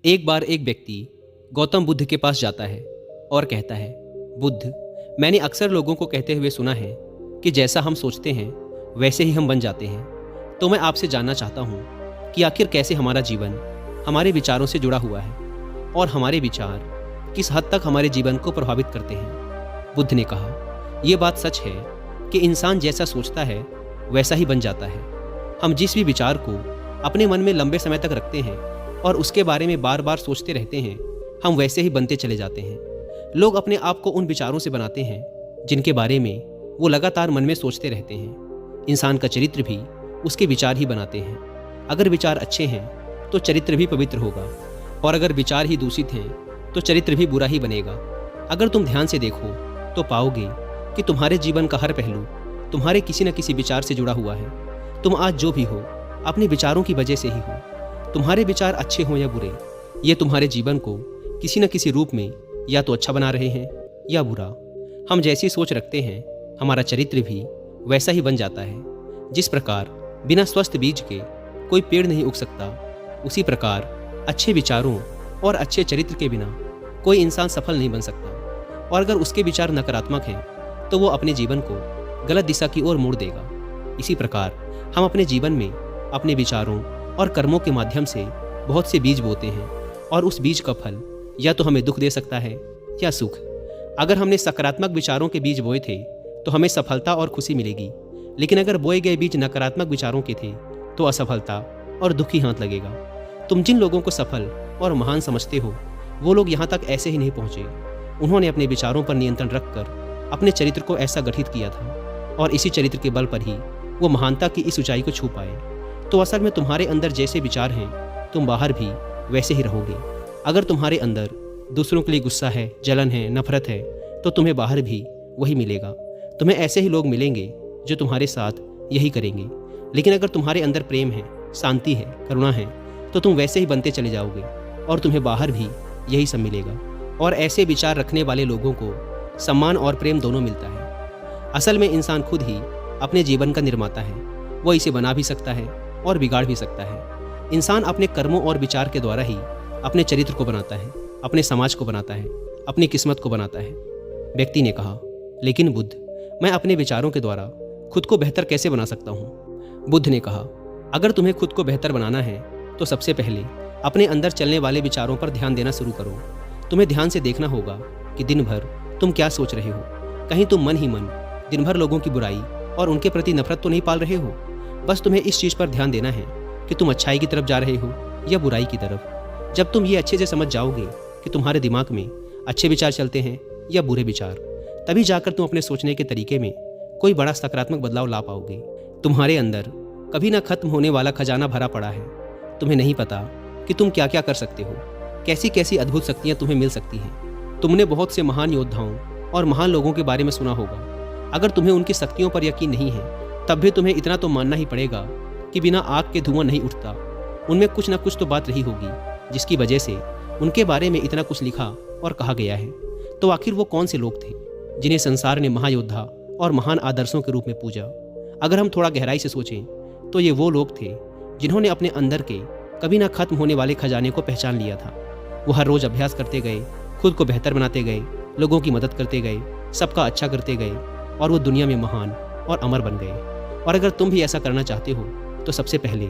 एक बार एक व्यक्ति गौतम बुद्ध के पास जाता है और कहता है, बुद्ध, मैंने अक्सर लोगों को कहते हुए सुना है कि जैसा हम सोचते हैं वैसे ही हम बन जाते हैं। तो मैं आपसे जानना चाहता हूँ कि आखिर कैसे हमारा जीवन हमारे विचारों से जुड़ा हुआ है और हमारे विचार किस हद तक हमारे जीवन को प्रभावित करते हैं। बुद्ध ने कहा, यह बात सच है कि इंसान जैसा सोचता है वैसा ही बन जाता है। हम जिस भी विचार को अपने मन में लंबे समय तक रखते हैं और उसके बारे में बार बार सोचते रहते हैं, हम वैसे ही बनते चले जाते हैं। लोग अपने आप को उन विचारों से बनाते हैं जिनके बारे में वो लगातार मन में सोचते रहते हैं। इंसान का चरित्र भी उसके विचार ही बनाते हैं। अगर विचार अच्छे हैं तो चरित्र भी पवित्र होगा, और अगर विचार ही दूषित हैं तो चरित्र भी बुरा ही बनेगा। अगर तुम ध्यान से देखो तो पाओगे कि तुम्हारे जीवन का हर पहलू तुम्हारे किसी न किसी विचार से जुड़ा हुआ है। तुम आज जो भी हो अपने विचारों की वजह से ही हो। तुम्हारे विचार अच्छे हों या बुरे, ये तुम्हारे जीवन को किसी न किसी रूप में या तो अच्छा बना रहे हैं या बुरा। हम जैसी सोच रखते हैं हमारा चरित्र भी वैसा ही बन जाता है। जिस प्रकार बिना स्वस्थ बीज के कोई पेड़ नहीं उग सकता, उसी प्रकार अच्छे विचारों और अच्छे चरित्र के बिना कोई इंसान सफल नहीं बन सकता। और अगर उसके विचार नकारात्मक हैं तो वो अपने जीवन को गलत दिशा की ओर मोड़ देगा। इसी प्रकार हम अपने जीवन में अपने विचारों और कर्मों के माध्यम से बहुत से बीज बोते हैं, और उस बीज का फल या तो हमें दुख दे सकता है या सुख। अगर हमने सकारात्मक विचारों के बीज बोए थे तो हमें सफलता और खुशी मिलेगी, लेकिन अगर बोए गए बीज नकारात्मक विचारों के थे तो असफलता और दुख ही हाथ लगेगा। तुम जिन लोगों को सफल और महान समझते हो वो लोग यहाँ तक ऐसे ही नहीं पहुँचे। उन्होंने अपने विचारों पर नियंत्रण रखकर अपने चरित्र को ऐसा गठित किया था, और इसी चरित्र के बल पर ही वो महानता की इस ऊंचाई को छू पाए। तो असल में तुम्हारे अंदर जैसे विचार हैं तुम बाहर भी वैसे ही रहोगे। अगर तुम्हारे अंदर दूसरों के लिए गुस्सा है, जलन है, नफरत है, तो तुम्हें बाहर भी वही मिलेगा। तुम्हें ऐसे ही लोग मिलेंगे जो तुम्हारे साथ यही करेंगे। लेकिन अगर तुम्हारे अंदर प्रेम है, शांति है, करुणा है, तो तुम वैसे ही बनते चले जाओगे और तुम्हें बाहर भी यही सब मिलेगा। और ऐसे विचार रखने वाले लोगों को सम्मान और प्रेम दोनों मिलता है। असल में इंसान खुद ही अपने जीवन का निर्माता है। वो इसे बना भी सकता है और बिगाड़ भी सकता है। इंसान अपने कर्मों और विचार के द्वारा ही अपने चरित्र को बनाता है, अपने समाज को बनाता है, अपनी किस्मत को बनाता है। व्यक्ति ने कहा, लेकिन बुद्ध, मैं अपने विचारों के द्वारा खुद को बेहतर कैसे बना सकता हूँ? बुद्ध ने कहा, अगर तुम्हें खुद को बेहतर बनाना है तो सबसे पहले अपने अंदर चलने वाले विचारों पर ध्यान देना शुरू करो। तुम्हें ध्यान से देखना होगा कि दिन भर तुम क्या सोच रहे हो। कहीं तुम मन ही मन दिन भर लोगों की बुराई और उनके प्रति नफरत तो नहीं पाल रहे हो। बस तुम्हें इस चीज़ पर ध्यान देना है कि तुम अच्छाई की तरफ जा रहे हो या बुराई की तरफ। जब तुम ये अच्छे से समझ जाओगे कि तुम्हारे दिमाग में अच्छे विचार चलते हैं या बुरे विचार, तभी जाकर तुम अपने सोचने के तरीके में कोई बड़ा सकारात्मक बदलाव ला पाओगे। तुम्हारे अंदर कभी ना खत्म होने वाला खजाना भरा पड़ा है। तुम्हें नहीं पता कि तुम क्या क्या कर सकते हो, कैसी कैसी अद्भुत शक्तियाँ तुम्हें मिल सकती हैं। तुमने बहुत से महान योद्धाओं और महान लोगों के बारे में सुना होगा। अगर तुम्हें उनकी शक्तियों पर यकीन नहीं है तब भी तुम्हें इतना तो मानना ही पड़ेगा कि बिना आग के धुआं नहीं उठता। उनमें कुछ ना कुछ तो बात रही होगी जिसकी वजह से उनके बारे में इतना कुछ लिखा और कहा गया है। तो आखिर वो कौन से लोग थे जिन्हें संसार ने महायोद्धा और महान आदर्शों के रूप में पूजा? अगर हम थोड़ा गहराई से सोचें तो ये वो लोग थे जिन्होंने अपने अंदर के कभी ना खत्म होने वाले खजाने को पहचान लिया था। वो हर रोज़ अभ्यास करते गए, खुद को बेहतर बनाते गए, लोगों की मदद करते गए, सबका अच्छा करते गए, और वो दुनिया में महान और अमर बन गए। और अगर तुम भी ऐसा करना चाहते हो तो सबसे पहले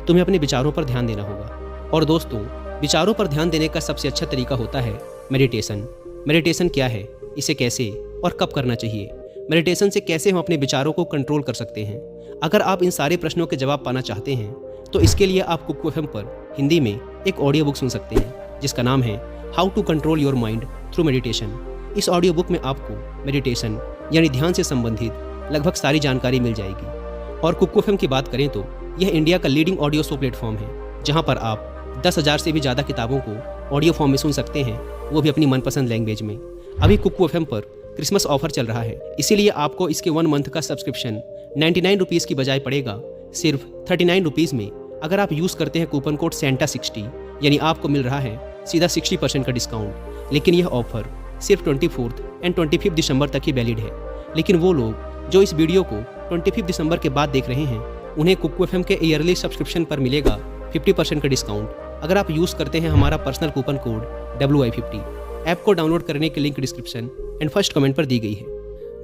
तुम्हें अपने विचारों पर ध्यान देना होगा। और दोस्तों, विचारों पर ध्यान देने का सबसे अच्छा तरीका होता है मेडिटेशन। मेडिटेशन क्या है, इसे कैसे और कब करना चाहिए, मेडिटेशन से कैसे हम अपने विचारों को कंट्रोल कर सकते हैं? अगर आप इन सारे प्रश्नों के जवाब पाना चाहते हैं तो इसके लिए आप कुकू एफएम पर हिंदी में एक ऑडियो बुक सुन सकते हैं जिसका नाम है how to control your mind through meditation. इस ऑडियो बुक में आपको मेडिटेशन यानी ध्यान से संबंधित लगभग सारी जानकारी मिल जाएगी। और कुकू एफएम की बात करें तो यह इंडिया का लीडिंग ऑडियो शो प्लेटफॉर्म है जहां पर आप 10,000 से भी ज़्यादा किताबों को ऑडियो फॉर्म में सुन सकते हैं, वो भी अपनी मनपसंद लैंग्वेज में। अभी कुकू एफएम पर क्रिसमस ऑफर चल रहा है, इसीलिए आपको इसके 1 मंथ का सब्सक्रिप्शन 99 रुपीज़ की बजाय पड़ेगा सिर्फ 39 रुपीज़ में। अगर आप यूज़ करते हैं कूपन कोड SANTA60, यानी आपको मिल रहा है सीधा 60% का डिस्काउंट। लेकिन यह ऑफर सिर्फ 24 एंड 25 दिसंबर तक ही वैलिड है। लेकिन वो लोग जो इस वीडियो को 25 दिसंबर के बाद देख रहे हैं उन्हें कुकू एफएम के ईयरली सब्सक्रिप्शन पर मिलेगा 50% का डिस्काउंट। अगर आप यूज़ करते हैं हमारा personal coupon code WI50। App को डाउनलोड करने की link description and first comment पर दी गई है।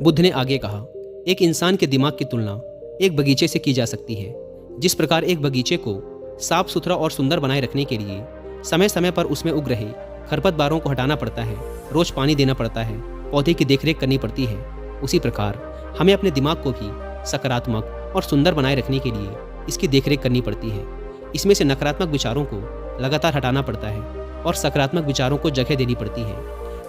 बुद्ध ने आगे कहा, एक इंसान के दिमाग की तुलना एक बगीचे से की जा सकती है। जिस प्रकार एक बगीचे को साफ सुथरा और सुंदर बनाए रखने के लिए समय समय पर उसमें उग रहे खरपतवारों को हटाना पड़ता है, रोज पानी देना पड़ता है, पौधे की देखरेख करनी पड़ती है, उसी प्रकार हमें अपने दिमाग को भी सकारात्मक और सुंदर बनाए रखने के लिए इसकी देखरेख करनी पड़ती है। इसमें से नकारात्मक विचारों को लगातार हटाना पड़ता है और सकारात्मक विचारों को जगह देनी पड़ती है।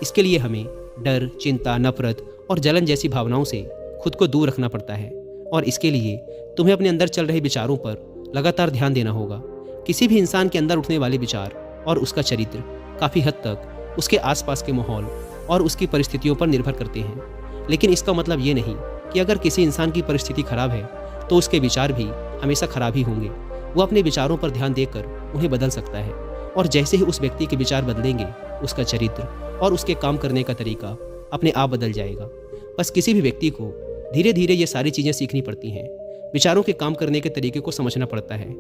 इसके लिए हमें डर, चिंता, नफरत और जलन जैसी भावनाओं से खुद को दूर रखना पड़ता है और इसके लिए तुम्हें अपने अंदर चल रहे विचारों पर लगातार ध्यान देना होगा। किसी भी इंसान के अंदर उठने वाले विचार और उसका चरित्र काफ़ी हद तक उसके आसपास के माहौल और उसकी परिस्थितियों पर निर्भर करते हैं। लेकिन इसका मतलब ये नहीं कि अगर किसी इंसान की परिस्थिति खराब है तो उसके विचार भी हमेशा खराब ही होंगे। वो अपने विचारों पर ध्यान देकर उन्हें बदल सकता है और जैसे ही उस व्यक्ति के विचार बदलेंगे उसका चरित्र और उसके काम करने का तरीका अपने आप बदल जाएगा। बस किसी भी व्यक्ति को धीरे धीरे ये सारी चीज़ें सीखनी पड़ती हैं। विचारों के काम करने के तरीके को समझना पड़ता है।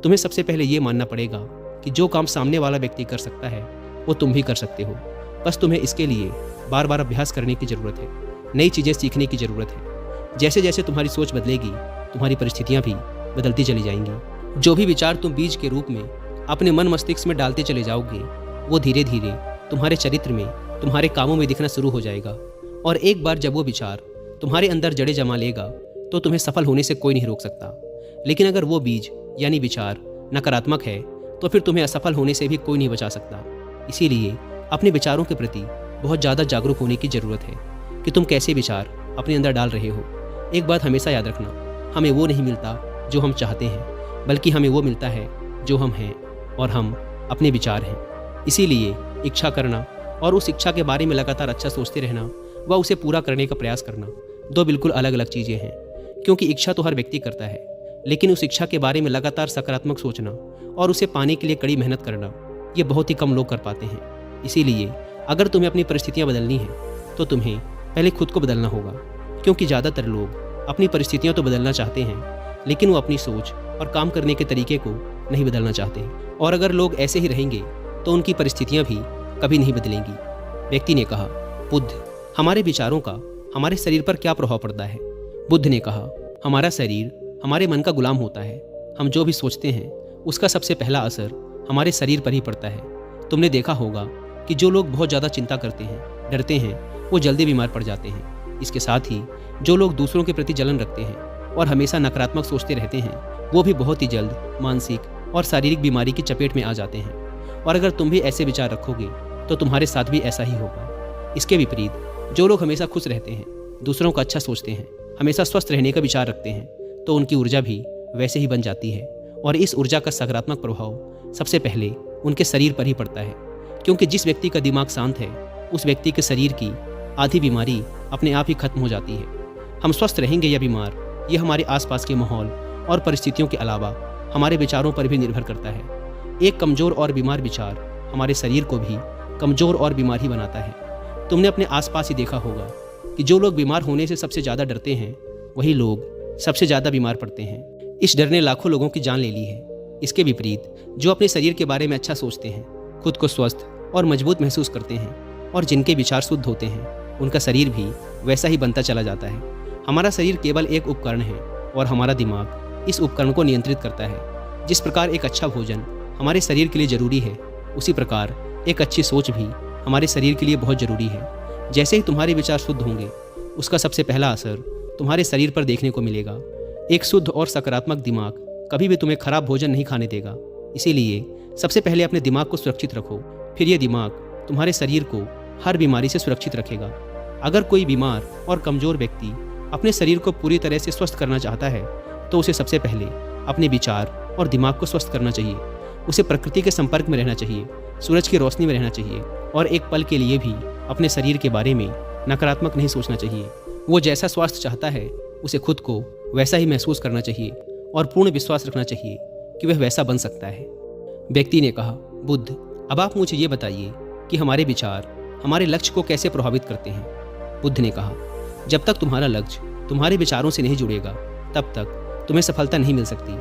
तुम्हें सबसे पहले ये मानना पड़ेगा कि जो काम सामने वाला व्यक्ति कर सकता है वो तुम भी कर सकते हो। बस तुम्हें इसके लिए बार बार अभ्यास करने की ज़रूरत है, नई चीज़ें सीखने की ज़रूरत है। जैसे जैसे तुम्हारी सोच बदलेगी तुम्हारी परिस्थितियाँ भी बदलती चली जाएंगी। जो भी विचार तुम बीज के रूप में अपने मन मस्तिष्क में डालते चले जाओगे वो धीरे धीरे तुम्हारे चरित्र में, तुम्हारे कामों में दिखना शुरू हो जाएगा। और एक बार जब वो विचार तुम्हारे अंदर जड़ें जमा लेगा तो तुम्हें सफल होने से कोई नहीं रोक सकता। लेकिन अगर वो बीज यानी विचार नकारात्मक है तो फिर तुम्हें असफल होने से भी कोई नहीं बचा सकता। इसीलिए अपने विचारों के प्रति बहुत ज़्यादा जागरूक होने की ज़रूरत है कि तुम कैसे विचार अपने अंदर डाल रहे हो। एक बात हमेशा याद रखना, हमें वो नहीं मिलता जो हम चाहते हैं, बल्कि हमें वो मिलता है जो हम हैं और हम अपने विचार हैं। इसीलिए इच्छा करना और उस इच्छा के बारे में लगातार अच्छा सोचते रहना व उसे पूरा करने का प्रयास करना दो बिल्कुल अलग अलग चीज़ें हैं। क्योंकि इच्छा तो हर व्यक्ति करता है, लेकिन उस इच्छा के बारे में लगातार सकारात्मक सोचना और उसे पाने के लिए कड़ी मेहनत करना ये बहुत ही कम लोग कर पाते हैं। इसीलिए अगर तुम्हें अपनी परिस्थितियाँ बदलनी हैं तो तुम्हें पहले खुद को बदलना होगा। क्योंकि ज़्यादातर लोग अपनी परिस्थितियाँ तो बदलना चाहते हैं लेकिन वो अपनी सोच और काम करने के तरीके को नहीं बदलना चाहते। और अगर लोग ऐसे ही रहेंगे तो उनकी परिस्थितियाँ भी कभी नहीं बदलेंगी। व्यक्ति ने कहा, बुद्ध, हमारे विचारों का हमारे शरीर पर क्या प्रभाव पड़ता है? बुद्ध ने कहा, हमारा शरीर हमारे मन का गुलाम होता है। हम जो भी सोचते हैं उसका सबसे पहला असर हमारे शरीर पर ही पड़ता है। तुमने देखा होगा कि जो लोग बहुत ज़्यादा चिंता करते हैं, डरते हैं, वो जल्दी बीमार पड़ जाते हैं। इसके साथ ही जो लोग दूसरों के प्रति जलन रखते हैं और हमेशा नकारात्मक सोचते रहते हैं वो भी बहुत ही जल्द मानसिक और शारीरिक बीमारी की चपेट में आ जाते हैं। और अगर तुम भी ऐसे विचार रखोगे तो तुम्हारे साथ भी ऐसा ही होगा। इसके विपरीत जो लोग हमेशा खुश रहते हैं, दूसरों का अच्छा सोचते हैं, हमेशा स्वस्थ रहने का विचार रखते हैं तो उनकी ऊर्जा भी वैसे ही बन जाती है। और इस ऊर्जा का सकारात्मक प्रभाव सबसे पहले उनके शरीर पर ही पड़ता है। क्योंकि जिस व्यक्ति का दिमाग शांत है उस व्यक्ति के शरीर की आधी बीमारी अपने आप ही खत्म हो जाती है। हम स्वस्थ रहेंगे या बीमार ये हमारे आसपास के माहौल और परिस्थितियों के अलावा हमारे विचारों पर भी निर्भर करता है। एक कमज़ोर और बीमार विचार हमारे शरीर को भी कमज़ोर और बीमार ही बनाता है। तुमने अपने आसपास ही देखा होगा कि जो लोग बीमार होने से सबसे ज़्यादा डरते हैं वही लोग सबसे ज़्यादा बीमार पड़ते हैं। इस डर ने लाखों लोगों की जान ले ली है। इसके विपरीत जो अपने शरीर के बारे में अच्छा सोचते हैं, खुद को स्वस्थ और मजबूत महसूस करते हैं और जिनके विचार शुद्ध होते हैं उनका शरीर भी वैसा ही बनता चला जाता है। हमारा शरीर केवल एक उपकरण है और हमारा दिमाग इस उपकरण को नियंत्रित करता है। जिस प्रकार एक अच्छा भोजन हमारे शरीर के लिए ज़रूरी है उसी प्रकार एक अच्छी सोच भी हमारे शरीर के लिए बहुत ज़रूरी है। जैसे ही तुम्हारे विचार शुद्ध होंगे उसका सबसे पहला असर तुम्हारे शरीर पर देखने को मिलेगा। एक शुद्ध और सकारात्मक दिमाग कभी भी तुम्हें खराब भोजन नहीं खाने देगा। इसीलिए सबसे पहले अपने दिमाग को सुरक्षित रखो, फिर ये दिमाग तुम्हारे शरीर को हर बीमारी से सुरक्षित रखेगा। अगर कोई बीमार और कमज़ोर व्यक्ति अपने शरीर को पूरी तरह से स्वस्थ करना चाहता है तो उसे सबसे पहले अपने विचार और दिमाग को स्वस्थ करना चाहिए। उसे प्रकृति के संपर्क में रहना चाहिए, सूरज की रोशनी में रहना चाहिए और एक पल के लिए भी अपने शरीर के बारे में नकारात्मक नहीं सोचना चाहिए। वो जैसा स्वास्थ्य चाहता है उसे खुद को वैसा ही महसूस करना चाहिए और पूर्ण विश्वास रखना चाहिए कि वह वैसा बन सकता है। व्यक्ति ने कहा, बुद्ध, अब आप मुझे ये बताइए कि हमारे विचार हमारे लक्ष्य को कैसे प्रभावित करते हैं? बुद्ध ने कहा, जब तक तुम्हारा लक्ष्य तुम्हारे विचारों से नहीं जुड़ेगा तब तक तुम्हें सफलता नहीं मिल सकती।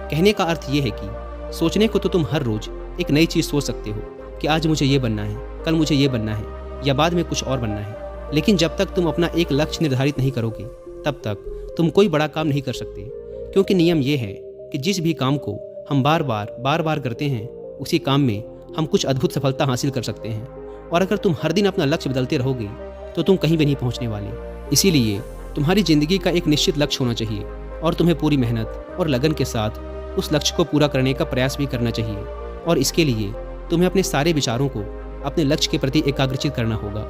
कहने का अर्थ ये है कि सोचने को तो तुम हर रोज एक नई चीज़ सोच सकते हो कि आज मुझे ये बनना है, कल मुझे ये बनना है या बाद में कुछ और बनना है। लेकिन जब तक तुम अपना एक लक्ष्य निर्धारित नहीं करोगे तब तक तुम कोई बड़ा काम नहीं कर सकते, क्योंकि नियम ये है कि जिस भी काम को हम बार बार करते हैं उसी काम में हम कुछ अद्भुत सफलता हासिल कर सकते हैं। और अगर तुम हर दिन अपना लक्ष्य बदलते रहोगे तो तुम कहीं भी नहीं पहुंचने वाले। इसीलिए तुम्हारी ज़िंदगी का एक निश्चित लक्ष्य होना चाहिए और तुम्हें पूरी मेहनत और लगन के साथ उस लक्ष्य को पूरा करने का प्रयास भी करना चाहिए। और इसके लिए तुम्हें अपने सारे विचारों को अपने लक्ष्य के प्रति एकाग्रचित करना होगा,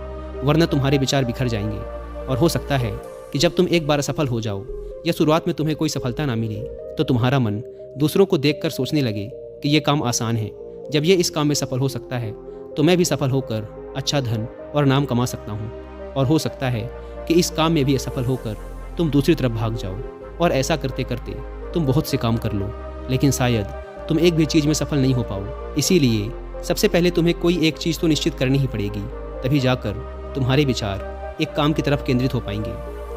वरना तुम्हारे विचार बिखर जाएंगे। और हो सकता है कि जब तुम एक बार असफल हो जाओ या शुरुआत में तुम्हें कोई सफलता ना मिले तो तुम्हारा मन दूसरों को देखकर सोचने लगे कि ये काम आसान है, जब ये इस काम में सफल हो सकता है तो मैं भी सफल होकर अच्छा धन और नाम कमा सकता हूँ। और हो सकता है कि इस काम में भी असफल होकर तुम दूसरी तरफ भाग जाओ और ऐसा करते करते तुम बहुत से काम कर लो, लेकिन शायद तुम एक भी चीज़ में सफल नहीं हो पाओ। इसीलिए सबसे पहले तुम्हें कोई एक चीज़ तो निश्चित करनी ही पड़ेगी, तभी जाकर तुम्हारे विचार एक काम की तरफ केंद्रित हो पाएंगे।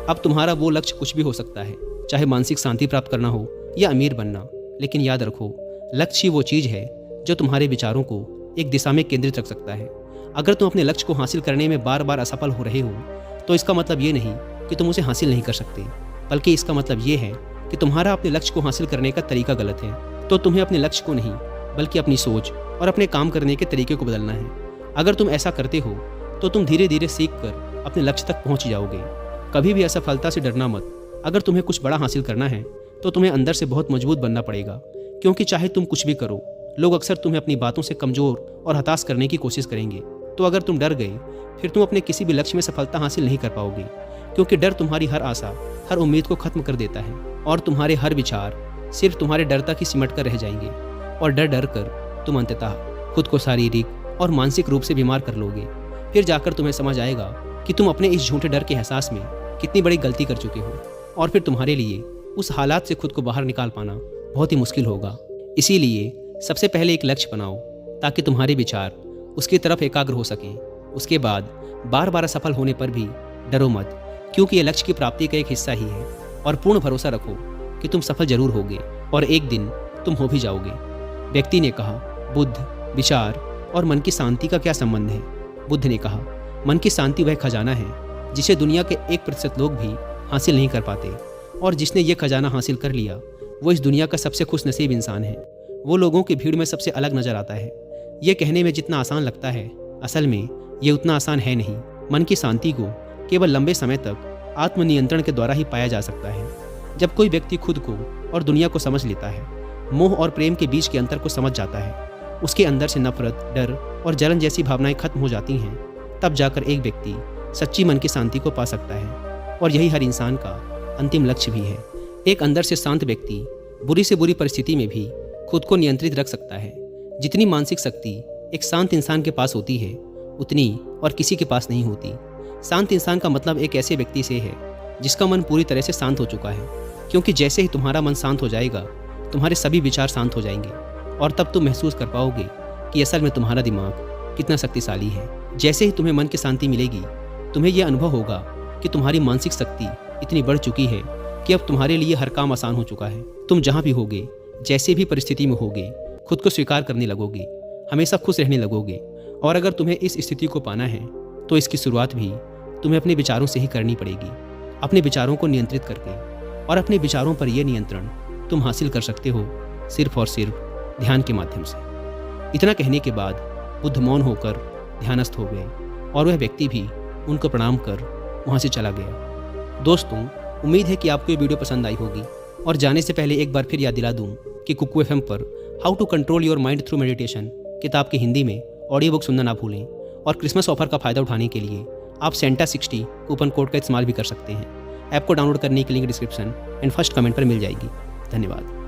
अब तुम्हारा वो लक्ष्य कुछ भी हो सकता है, चाहे मानसिक शांति प्राप्त करना हो या अमीर बनना, लेकिन याद रखो लक्ष्य ही वो चीज़ है जो तुम्हारे विचारों को एक दिशा में केंद्रित रख सकता है। अगर तुम अपने लक्ष्य को हासिल करने में बार बार असफल हो रहे हो तो इसका मतलब ये नहीं कि तुम उसे हासिल नहीं कर सकते, बल्कि इसका मतलब ये है कि तुम्हारा अपने लक्ष्य को हासिल करने का तरीका गलत है। तो तुम्हें अपने लक्ष्य को नहीं बल्कि अपनी सोच और अपने काम करने के तरीके को बदलना है। अगर तुम ऐसा करते हो तो तुम धीरे धीरे सीख कर अपने लक्ष्य तक पहुंच जाओगे। कभी भी असफलता से डरना मत। अगर तुम्हें कुछ बड़ा हासिल करना है तो तुम्हें अंदर से बहुत मजबूत बनना पड़ेगा, क्योंकि चाहे तुम कुछ भी करो लोग अक्सर तुम्हें अपनी बातों से कमज़ोर और हताश करने की कोशिश करेंगे। तो अगर तुम डर गए फिर तुम अपने किसी भी लक्ष्य में सफलता हासिल नहीं कर पाओगे, क्योंकि डर तुम्हारी हर आशा, हर उम्मीद को खत्म कर देता है और तुम्हारे हर विचार सिर्फ तुम्हारे डर तक ही सिमट कर रह जाएंगे। और डर डर कर तुम अंततः खुद को शारीरिक और मानसिक रूप से बीमार कर लोगे। फिर जाकर तुम्हें समझ आएगा कि तुम अपने इस झूठे डर के एहसास में कितनी बड़ी गलती कर चुके हो, और फिर तुम्हारे लिए उस हालात से खुद को बाहर निकाल पाना बहुत ही मुश्किल होगा। इसीलिए सबसे पहले एक लक्ष्य बनाओ ताकि तुम्हारे विचार उसकी तरफ एकाग्र हो सकें। उसके बाद बार बार असफल होने पर भी डरो मत, क्योंकि ये लक्ष्य की प्राप्ति का एक हिस्सा ही है। और पूर्ण भरोसा रखो कि तुम सफल जरूर होगे और एक दिन तुम हो भी जाओगे। व्यक्ति ने कहा, बुद्ध, विचार और मन की शांति का क्या संबंध है? बुद्ध ने कहा, मन की शांति वह खजाना है जिसे दुनिया के 1% लोग भी हासिल नहीं कर पाते, और जिसने ये खजाना हासिल कर लिया वो इस दुनिया का सबसे खुशनसीब इंसान है। वो लोगों की भीड़ में सबसे अलग नजर आता है। ये कहने में जितना आसान लगता है, असल में ये उतना आसान है नहीं। मन की शांति को केवल लंबे समय तक आत्मनियंत्रण के द्वारा ही पाया जा सकता है। जब कोई व्यक्ति खुद को और दुनिया को समझ लेता है, मोह और प्रेम के बीच के अंतर को समझ जाता है, उसके अंदर से नफरत, डर और जलन जैसी भावनाएं खत्म हो जाती हैं, तब जाकर एक व्यक्ति सच्ची मन की शांति को पा सकता है। और यही हर इंसान का अंतिम लक्ष्य भी है। एक अंदर से शांत व्यक्ति बुरी से बुरी परिस्थिति में भी खुद को नियंत्रित रख सकता है। जितनी मानसिक शक्ति एक शांत इंसान के पास होती है उतनी और किसी के पास नहीं होती। शांत इंसान का मतलब एक ऐसे व्यक्ति से है जिसका मन पूरी तरह से शांत हो चुका है, क्योंकि जैसे ही तुम्हारा मन शांत हो जाएगा तुम्हारे सभी विचार शांत हो जाएंगे, और तब तुम महसूस कर पाओगे कि असल में तुम्हारा दिमाग कितना शक्तिशाली है। जैसे ही तुम्हें मन की शांति मिलेगी तुम्हें यह अनुभव होगा कि तुम्हारी मानसिक शक्ति इतनी बढ़ चुकी है कि अब तुम्हारे लिए हर काम आसान हो चुका है। तुम जहाँ भी होगे, जैसे भी परिस्थिति में होगे, खुद को स्वीकार करने लगोगे, हमेशा खुश रहने लगोगे। और अगर तुम्हें इस स्थिति को पाना है तो इसकी शुरुआत भी तुम्हें अपने विचारों से ही करनी पड़ेगी, अपने विचारों को नियंत्रित करके। और अपने विचारों पर यह नियंत्रण तुम हासिल कर सकते हो सिर्फ और सिर्फ ध्यान के माध्यम से। इतना कहने के बाद बुद्ध मौन होकर ध्यानस्थ हो गए और वह व्यक्ति भी उनको प्रणाम कर वहाँ से चला गया। दोस्तों, उम्मीद है कि आपको ये वीडियो पसंद आई होगी। और जाने से पहले एक बार फिर याद दिला दूं कि कुकू FM पर how to control your mind through meditation किताब की हिंदी में ऑडियो बुक सुनना ना भूलें। और क्रिसमस ऑफर का फ़ायदा उठाने के लिए आप सेंटा 60 कूपन कोड का इस्तेमाल भी कर सकते हैं। ऐप को डाउनलोड करने की link description and first comment पर मिल जाएगी। धन्यवाद।